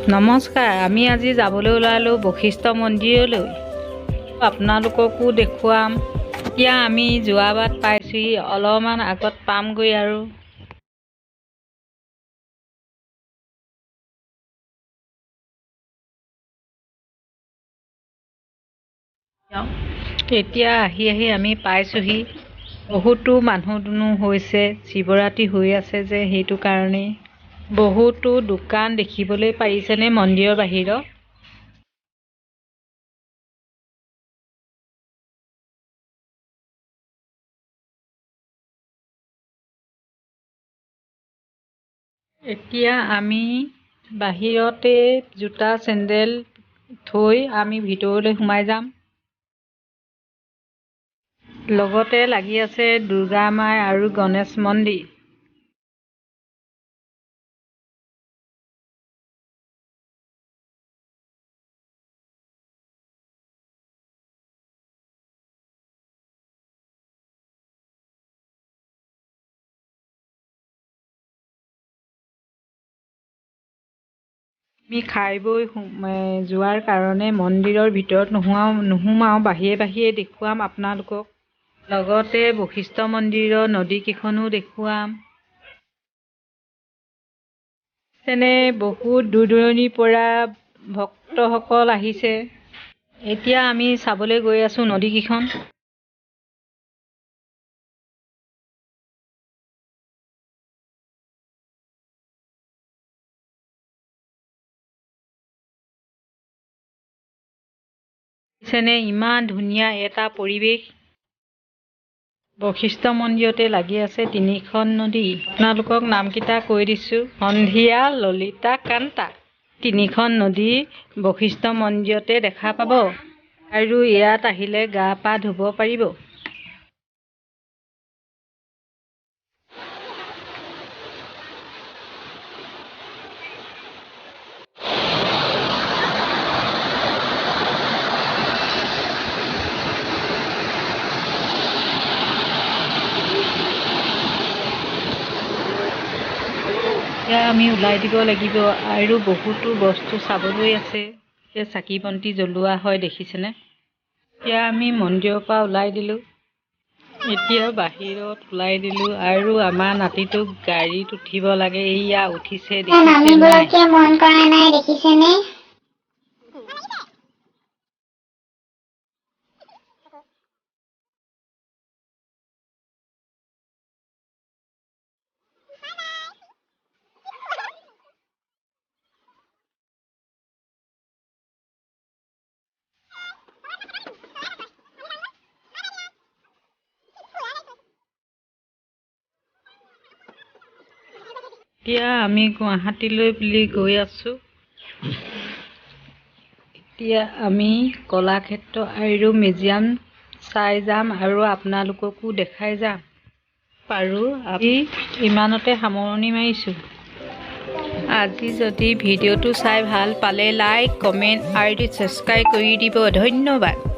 নমস্কাৰ, আমি আজি যাবলৈ ওলালোঁ বশিষ্ঠ মন্দিৰলৈ। আপোনালোককো দেখুৱাম। এতিয়া আমি যোৱা বাট পাইছোঁহি, অলপমান আগত পামগৈ আৰু। এতিয়া আহি আমি পাইছোঁহি। বহুতো মানুহ হৈছে, শিৱৰাত্ৰি হৈ আছে যে সেইটো কাৰণেই। বহুতো দোকান দেখিবলৈ পাৰিছেনে মন্দিৰৰ বাহিৰত? এতিয়া আমি বাহিৰতে জোতা চেণ্ডেল থৈ আমি ভিতৰলৈ সোমাই যাম। লগতে লাগি আছে দুৰ্গা মাই আৰু গণেশ মন্দিৰ। আমি খাই বৈ যোৱাৰ কাৰণে মন্দিৰৰ ভিতৰত নোসোমাওঁ, বাহিৰে দেখুৱাম আপোনালোকক। লগতে বশিষ্ঠ মন্দিৰৰ নদীকেইখনো দেখুৱাম। যেনে বহুত দূৰ দূৰণিৰ পৰা ভক্তসকল আহিছে। এতিয়া আমি চাবলৈ গৈ আছোঁ নদীকেইখন। যেনে ইমান ধুনীয়া এটা পৰিৱেশ। বশিষ্ঠ মন্দিৰতে লাগি আছে তিনিখন নদী। আপোনালোকক নামকেইটা কৈ দিছোঁ: সন্ধিয়া, ললিতা, কান্তা। তিনিখন নদী বশিষ্ঠ মন্দিৰতে দেখা পাব আৰু ইয়াত আহিলে গা পা ধুব পাৰিব। এতিয়া আমি ওলাই দিব লাগিব আৰু বহুতো বস্তু চাবলৈ আছে। এতিয়া চাকি বন্তি জ্বলোৱা হয়, দেখিছেনে? এতিয়া আমি মন্দিৰৰ পৰা ওলাই দিলোঁ। এতিয়া বাহিৰত ওলাই দিলোঁ আৰু আমাৰ নাতিটোক গাড়ীত উঠিব লাগে। এইয়া উঠিছে, দেখিছে মন কৰা নাই, দেখিছেনে? এতিয়া আমি গুৱাহাটীলৈ বুলি গৈ আছোঁ। এতিয়া আমি কলাক্ষেত্ৰ আৰু মিউজিয়াম চাই যাম আৰু আপোনালোককো দেখাই যাম পাৰোঁ। আমি ইমানতে সামৰণি মাৰিছোঁ। আজি যদি ভিডিঅ'টো চাই ভাল পালে লাইক, কমেণ্ট আৰু ছাবস্ক্ৰাইব কৰি দিব। ধন্যবাদ।